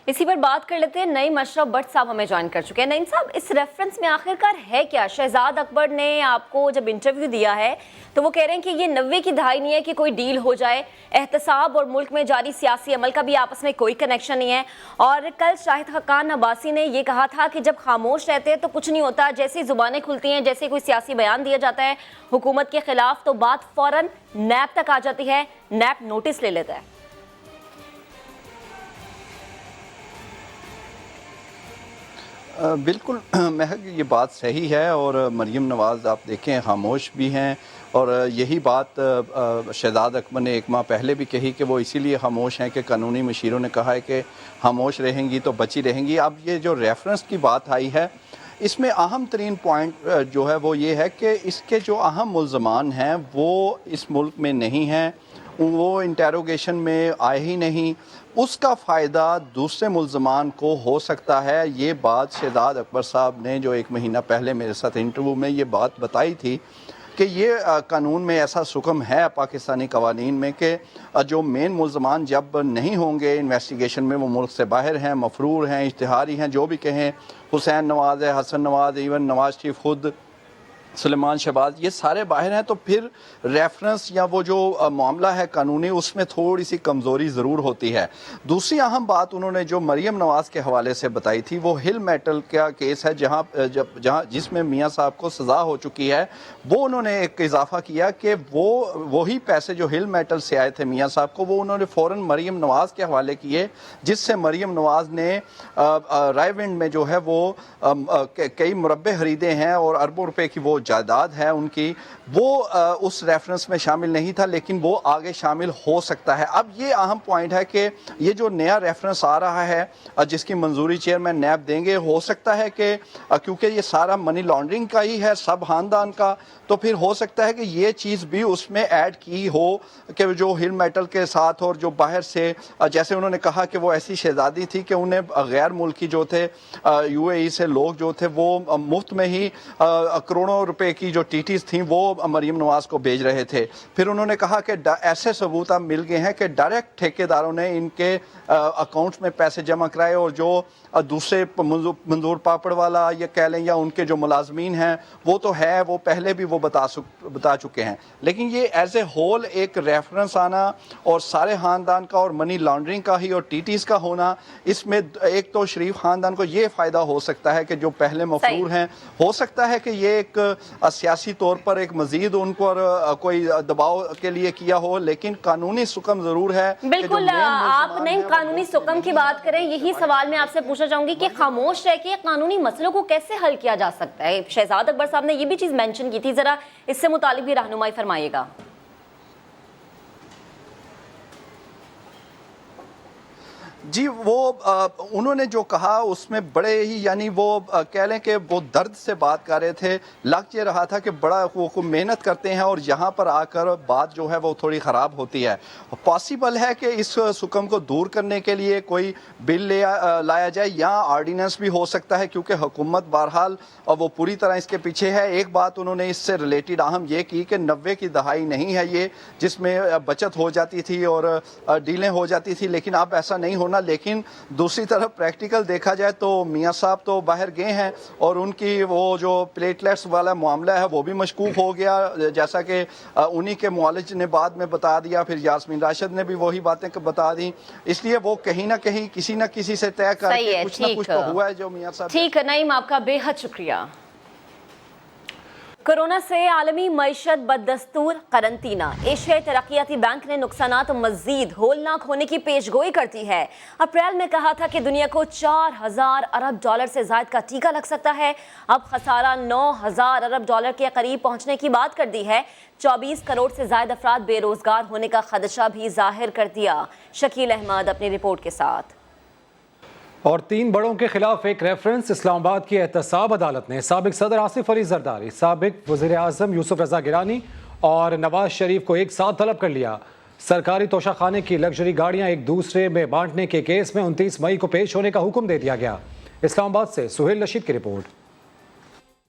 اسی پر بات کر لیتے ہیں، نعیم اشرف بٹ صاحب ہمیں جوائن کر چکے ہیں۔ نعیم صاحب، اس ریفرنس میں آخرکار ہے کیا؟ شہزاد اکبر نے آپ کو جب انٹرویو دیا ہے تو وہ کہہ رہے ہیں کہ یہ 90 کی دہائی نہیں ہے کہ کوئی ڈیل ہو جائے، احتساب اور ملک میں جاری سیاسی عمل کا بھی آپس میں کوئی کنیکشن نہیں ہے۔ اور کل شاہد خاقان عباسی نے یہ کہا تھا کہ جب خاموش رہتے ہیں تو کچھ نہیں ہوتا، جیسے زبانیں کھلتی ہیں، جیسے کوئی سیاسی بیان دیا جاتا ہے حکومت کے خلاف تو بات فوراً نیب تک آ جاتی ہے، نیب نوٹس لے لیتا ہے۔ بالکل مہک، یہ بات صحیح ہے، اور مریم نواز آپ دیکھیں خاموش بھی ہیں، اور یہی بات شہزاد اکبر نے ایک ماہ پہلے بھی کہی کہ وہ اسی لیے خاموش ہیں کہ قانونی مشیروں نے کہا ہے کہ خاموش رہیں گی تو بچی رہیں گی۔ اب یہ جو ریفرنس کی بات آئی ہے، اس میں اہم ترین پوائنٹ جو ہے وہ یہ ہے کہ اس کے جو اہم ملزمان ہیں وہ اس ملک میں نہیں ہیں، وہ انٹیروگیشن میں آئے ہی نہیں، اس کا فائدہ دوسرے ملزمان کو ہو سکتا ہے۔ یہ بات شہزاد اکبر صاحب نے جو ایک مہینہ پہلے میرے ساتھ انٹرویو میں یہ بات بتائی تھی کہ یہ قانون میں ایسا حکم ہے پاکستانی قوانین میں کہ جو مین ملزمان جب نہیں ہوں گے انویسٹیگیشن میں، وہ ملک سے باہر ہیں، مفرور ہیں، اشتہاری ہیں، جو بھی کہیں، حسین نواز ہے، حسن نواز، ایون نواز شریف خود، سلیمان شہباز، یہ سارے باہر ہیں، تو پھر ریفرنس یا وہ جو معاملہ ہے قانونی، اس میں تھوڑی سی کمزوری ضرور ہوتی ہے۔ دوسری اہم بات انہوں نے جو مریم نواز کے حوالے سے بتائی تھی وہ ہل میٹل کا کیس ہے، جس میں میاں صاحب کو سزا ہو چکی ہے۔ وہ انہوں نے ایک اضافہ کیا کہ وہی پیسے جو ہل میٹل سے آئے تھے میاں صاحب کو، وہ انہوں نے فوراً مریم نواز کے حوالے کیے، جس سے مریم نواز نے رائے ونڈ میں جو ہے وہ کئی مربع خریدے ہیں، اور اربوں روپے کی وہ جائیداد ہے ان کی، وہ اس ریفرنس میں شامل نہیں تھا، لیکن وہ آگے شامل ہو سکتا ہے۔ اب یہ اہم پوائنٹ ہے کہ یہ جو نیا ریفرنس آ رہا ہے جس کی منظوری چیئرمین نیب دیں گے، ہو سکتا ہے کہ کیونکہ یہ سارا منی لانڈرنگ کا ہی ہے، سب خاندان کا، تو پھر ہو سکتا ہے کہ یہ چیز بھی اس میں ایڈ کی ہو کہ جو ہل میٹل کے ساتھ اور جو باہر سے، جیسے انہوں نے کہا کہ وہ ایسی شہزادی تھی کہ انہیں غیر ملکی جو تھے یو اے ای سے لوگ جو تھے وہ مفت میں ہی کروڑوں روپے کی جو ٹیٹیز تھیں وہ مریم نواز کو بھیج رہے تھے۔ پھر انہوں نے کہا کہ ایسے ثبوت اب مل گئے ہیں کہ ڈائریکٹ ٹھیکیداروں نے ان کے اکاؤنٹس میں پیسے جمع کرائے، اور جو دوسرے منظور پاپڑ والا یا کہہ لیں یا ان کے جو ملازمین ہیں وہ تو ہے، وہ پہلے بھی وہ بتا چکے ہیں، لیکن یہ ایز اے ہول ایک ریفرنس آنا اور سارے خاندان کا اور منی لانڈرنگ کا ہی اور ٹیٹیز کا ہونا، اس میں ایک تو شریف خاندان کو یہ فائدہ ہو سکتا ہے کہ جو پہلے مفرور ہیں، ہو سکتا ہے کہ یہ ایک سیاسی طور پر ایک مزید ان پر کوئی دباؤ کے لیے کیا ہو، لیکن قانونی سکم ضرور ہے۔ بالکل، آپ نہیں قانونی سکم کی بات کریں، یہی سوال میں آپ سے پوچھنا چاہوں گی کہ خاموش رہ کے قانونی مسئلوں کو کیسے حل کیا جا سکتا ہے؟ شہزاد اکبر صاحب نے یہ بھی چیز مینشن کی تھی، ذرا اس سے متعلق بھی رہنمائی فرمائیے گا۔ جی، وہ انہوں نے جو کہا اس میں بڑے ہی، یعنی وہ کہہ لیں کہ وہ درد سے بات کر رہے تھے، لگ یہ رہا تھا کہ بڑا وہ محنت کرتے ہیں اور یہاں پر آ کر بات جو ہے وہ تھوڑی خراب ہوتی ہے۔ پاسبل ہے کہ اس سکم کو دور کرنے کے لیے کوئی بل لایا جائے یا آرڈیننس بھی ہو سکتا ہے، کیونکہ حکومت بہرحال وہ پوری طرح اس کے پیچھے ہے۔ ایک بات انہوں نے اس سے ریلیٹڈ اہم یہ کی کہ 90 کی دہائی نہیں ہے یہ جس میں بچت ہو جاتی تھی اور ڈیلیں ہو جاتی تھی، لیکن اب ایسا نہیں ہونا۔ لیکن دوسری طرف پریکٹیکل دیکھا جائے تو میاں صاحب تو باہر گئے ہیں، اور ان کی وہ جو پلیٹلیٹس والا معاملہ ہے وہ بھی مشکوک ہو گیا، جیسا کہ انہی کے معالج نے بعد میں بتا دیا، پھر یاسمین راشد نے بھی وہی باتیں بتا دی، اس لیے وہ کہیں نہ کہیں کسی نہ کسی سے طے کر کے کچھ نہ کچھ تو ہوا ہے جو میاں صاحب۔ ٹھیک ہے نعیم، آپ کا بے حد شکریہ۔ کورونا سے عالمی معیشت بدستور قرنطینہ، ایشیائی ترقیاتی بینک نے نقصانات مزید ہولناک ہونے کی پیش گوئی کرتی ہے۔ اپریل میں کہا تھا کہ دنیا کو 4000 ارب ڈالر سے زائد کا ٹیکہ لگ سکتا ہے، اب خسارہ 9000 ارب ڈالر کے قریب پہنچنے کی بات کر دی ہے۔ 24 کروڑ سے زائد افراد بے روزگار ہونے کا خدشہ بھی ظاہر کر دیا۔ شکیل احمد اپنی رپورٹ کے ساتھ۔ اور 3 بڑوں کے خلاف ایک ریفرنس، اسلام آباد کی احتساب عدالت نے سابق صدر آصف علی زرداری، سابق وزیر اعظم یوسف رضا گیلانی اور نواز شریف کو ایک ساتھ طلب کر لیا۔ سرکاری توشہ خانے کی لگژری گاڑیاں ایک دوسرے میں بانٹنے کے کیس میں 29 مئی کو پیش ہونے کا حکم دے دیا گیا۔ اسلام آباد سے سہیل رشید کی رپورٹ۔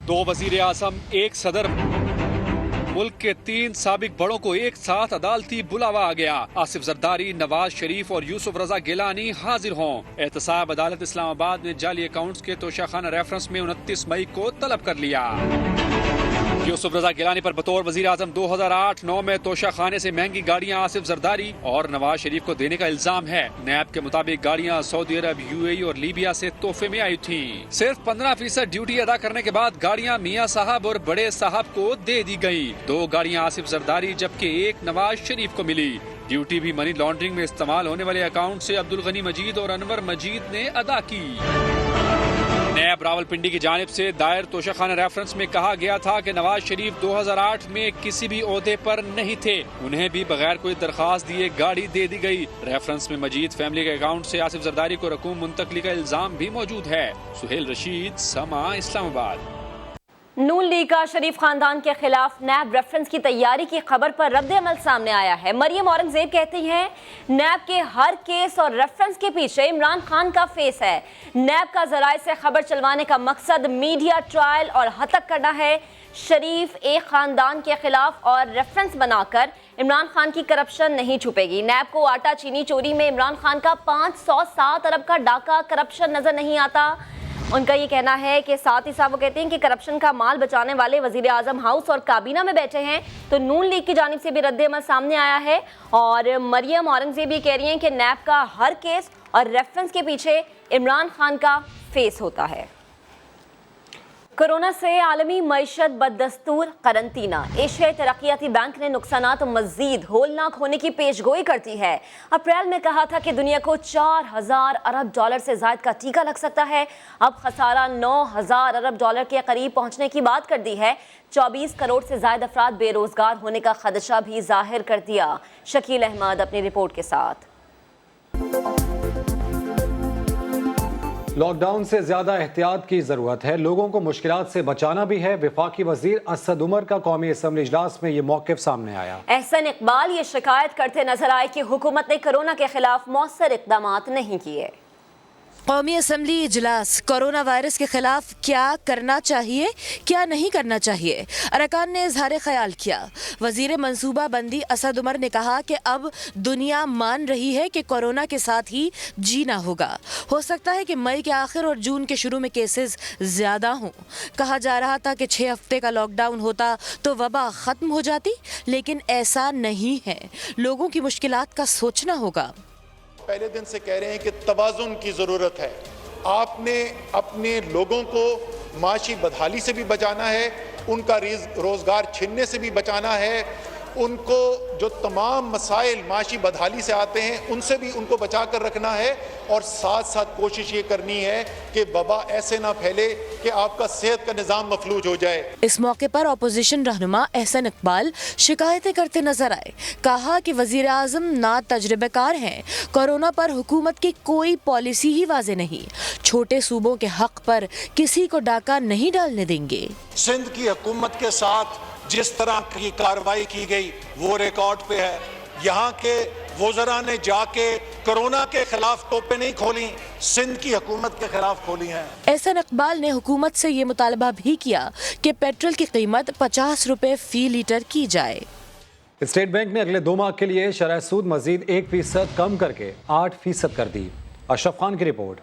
2 وزیر اعظم، ایک صدر، मुल्क के 3 साबिक बड़ों को एक साथ अदालती बुलावा आ गया। आसिफ जरदारी, नवाज शरीफ और यूसुफ रजा गिलानी हाजिर हों। एहतसाब अदालत इस्लामाबाद ने जाली अकाउंट्स के तोशाखाना रेफरेंस में 29 मई को तलब कर लिया। यूसुफ रजा गिलानी पर बतौर वजीर आजम 2008-9 में तोशाखाने से महंगी गाड़ियां आसिफ जरदारी और नवाज शरीफ को देने का इल्जाम है। नैब के मुताबिक गाड़ियां सऊदी अरब, यूएई और लीबिया से तोहफे में आई थी। सिर्फ 15% ड्यूटी अदा करने के बाद गाड़ियां मियां साहब और बड़े साहब को दे दी गयी। 2 गाड़ियां आसिफ जरदारी जबकि 1 नवाज शरीफ को मिली। ड्यूटी भी मनी लॉन्ड्रिंग में इस्तेमाल होने वाले अकाउंट से अब्दुल गनी मजीद और अनवर मजीद ने अदा की। नैब रावलपिंडी की जानिब से दायर तोशाखाना रेफरेंस में कहा गया था कि नवाज शरीफ 2008 में किसी भी ओहदे पर नहीं थे, उन्हें भी बगैर कोई दरखास्त दिए गाड़ी दे दी गई। रेफरेंस में मजीद फैमिली के अकाउंट से आसिफ जरदारी को रकूम मुंतकली का इल्जाम भी मौजूद है। सुहेल रशीद, समा, इस्लामाबाद। नून लीग का शरीफ खानदान के खिलाफ नैब रेफरेंस की तैयारी की खबर पर रद्द-ए-अमल सामने आया है। मरियम औरंगजेब कहती हैं नैब के हर केस और रेफरेंस के पीछे इमरान खान का फेस है। नैब का जराए से खबर चलवाने का मकसद मीडिया ट्रायल और हतक करना है। शरीफ एक खानदान के खिलाफ और रेफरेंस बनाकर इमरान खान की करप्शन नहीं छुपेगी। नैब को आटा चीनी चोरी में इमरान खान का 507 अरब का डाका करप्शन नजर नहीं आता। उनका ये कहना है कि साथ ही साथ वो कहते हैं कि करप्शन का माल बचाने वाले वजीर आजम हाउस और काबीना में बैठे हैं। तो नून लीग की जानिब से भी रद्द-ए-अमल सामने आया है और मरियम औरंगजेब ये कह रही हैं कि नैब का हर केस और रेफरेंस के पीछे इमरान खान का फेस होता है। कोरोना से आलमी मईशत बदस्तूर करंतना। एशियाई तरक्याती बैंक ने नुकसानात मजीद होलनाक होने की पेशगोई करती है। अप्रैल में कहा था कि दुनिया को 4000 अरब डॉलर से ज़ायद का टीका लग सकता है। अब खसारा 9000 अरब डॉलर के करीब पहुंचने की बात कर दी है। 24 करोड़ से ज़ायद अफराद बेरोजगार होने का खदशा भी जाहिर कर दिया। शकील अहमद अपनी रिपोर्ट के साथ। लॉकडाउन से ज्यादा एहतियात की जरूरत है, लोगों को मुश्किलात से बचाना भी है। वफाकी वजीर असद उमर का कौमी असम्बली इजलास में ये मौक़िफ़ सामने आया। एहसन इकबाल ये शिकायत करते नजर आए कि हुकूमत ने कोरोना के खिलाफ मौसर इक़दामात नहीं किए। कौमी असम्बली इजलास कोरोना वायरस के खिलाफ क्या करना चाहिए, क्या नहीं करना चाहिए, अरकान ने इजहार ख्याल किया। वजीर मंसूबा बंदी असद उमर ने कहा कि अब दुनिया मान रही है कि कोरोना के साथ ही जीना होगा। हो सकता है कि मई के आखिर और जून के शुरू में केसेस ज़्यादा हों। कहा जा रहा था कि 6 हफ्ते का लॉकडाउन होता तो वबा ख़त्म हो जाती, लेकिन ऐसा नहीं है। लोगों की मुश्किलात का सोचना होगा। पहले दिन से कह रहे हैं कि तवाज़ुन की ज़रूरत है। आपने अपने लोगों को माशी बदहाली से भी बचाना है, उनका रोज़गार छीनने से भी बचाना है, उनको जो तमाम मसाइल माशी बदहाली से आते हैं उनसे भी उनको बचा कर रखना है, और साथ साथ कोशिश ये करनी है कि वबा ऐसे ना फैले कि आपका सेहत का निज़ाम मफलूज हो जाए। इस मौके पर अपोजिशन रहनुमा एहसन इकबाल शिकायतें करते नजर आए। कहा कि वजीर आजम ना तजर्बेकार हैं, कोरोना पर हुकूमत की कोई पॉलिसी ही वाज़े नहीं, छोटे सूबों के हक पर किसी को डाका नहीं डालने देंगे। सिंध की हुकूमत के साथ जिस तरह की कार्रवाई की गई वो रिकॉर्ड पे है। यहाँ के वज़रा ने जाके कोरोना के खिलाफ तोपें नहीं खोली, सिंध की हुकूमत के खिलाफ खोली हैं। एहसन इकबाल ने हुकूमत से ये मुतालबा भी किया कि पेट्रोल की कीमत 50 रुपए फी लीटर की जाए। स्टेट बैंक ने अगले 2 माह के लिए शरह सूद मजीद 1% कम करके 8% कर दी। अशरफ खान की रिपोर्ट।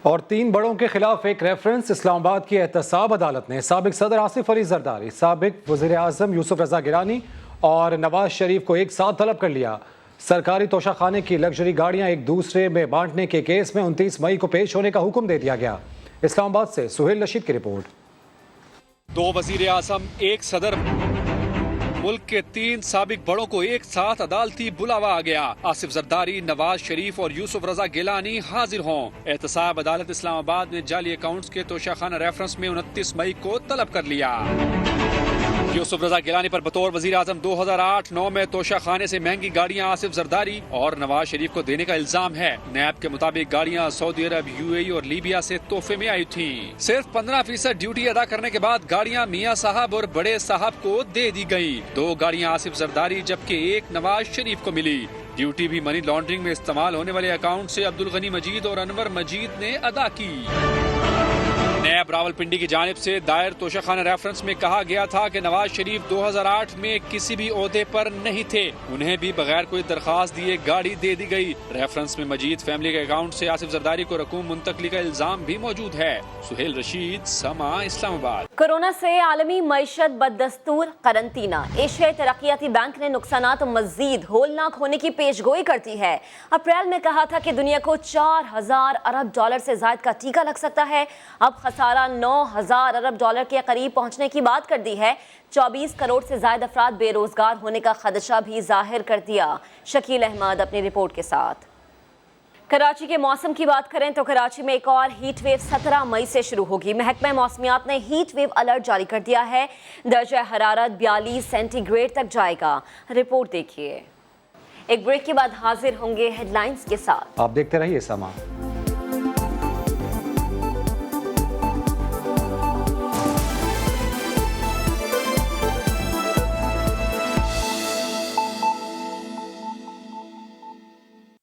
और 3 बड़ों के खिलाफ एक रेफरेंस। इस्लामाबाद की एहतसाब अदालत ने साबिक सदर आसिफ अली जरदारी, साबिक वज़ीर आज़म यूसुफ रजा गिलानी और नवाज शरीफ को एक साथ तलब कर लिया। सरकारी तोशाखाने की लग्जरी गाड़ियां एक दूसरे में बांटने के केस में 29 मई को पेश होने का हुक्म दे दिया गया। इस्लामाबाद से सुहेल रशीद की रिपोर्ट। 2 वज़ीर आज़म, 1 सदर, मुल्क के 3 साबिक बड़ों को एक साथ अदालती बुलावा आ गया। आसिफ जरदारी, नवाज शरीफ और यूसुफ रजा गिलानी हाजिर हों। एहतसाब अदालत इस्लामाबाद ने जाली अकाउंट्स के तोशाखाना रेफरेंस में 29 मई को तलब कर लिया। यूसुफ रजा गिलानी पर बतौर वजीर आजम 2008-9 में तोशाखाने से महंगी गाड़ियां आसिफ जरदारी और नवाज शरीफ को देने का इल्जाम है। नैब के मुताबिक गाड़ियां सऊदी अरब, यूएई और लीबिया से तोहफे में आई थी। सिर्फ 15% ड्यूटी अदा करने के बाद गाड़ियां मियां साहब और बड़े साहब को दे दी गयी। 2 गाड़ियां आसिफ जरदारी जबकि 1 नवाज शरीफ को मिली। ड्यूटी भी मनी लॉन्ड्रिंग में इस्तेमाल होने वाले अकाउंट से अब्दुल गनी मजीद और अनवर मजीद ने अदा की। नैब रावलपिंडी की जानिब से दायर तोशाखाना रेफरेंस में कहा गया था कि नवाज शरीफ 2008 में किसी भी ओहदे पर नहीं थे, उन्हें भी बगैर कोई दरखास्त दिए गाड़ी दे दी गई। रेफरेंस में मजीद फैमिली के अकाउंट से आसिफ जरदारी को रकूम मुंतकली का इल्जाम भी मौजूद है। सुहेल रशीद, समा, इस्लामाबाद। कोरोना से आलमी मईशत बददस्तूर, करंतना। एशियाई तरक्याती बैंक ने नुकसानात मजीद होलनाक होने की पेशगोई करती है। अप्रैल में कहा था कि दुनिया को 4000 अरब डॉलर से ज्यादा का टीका लग सकता है, अब खसारा 9000 अरब डॉलर के करीब पहुंचने की बात कर दी है। 24 करोड़ से ज्यादा अफराद बेरोजगार होने का खदशा भी जाहिर कर दिया। शकील अहमद अपनी रिपोर्ट के साथ। कराची के मौसम की बात करें तो कराची में एक और हीट वेव 17 मई से शुरू होगी। महकमा मौसमियात ने हीट वेव अलर्ट जारी कर दिया है। दर्जा हरारत 42 सेंटीग्रेड तक जाएगा। रिपोर्ट देखिए। एक ब्रेक के बाद हाजिर होंगे हेडलाइंस के साथ। आप देखते रहिए समा।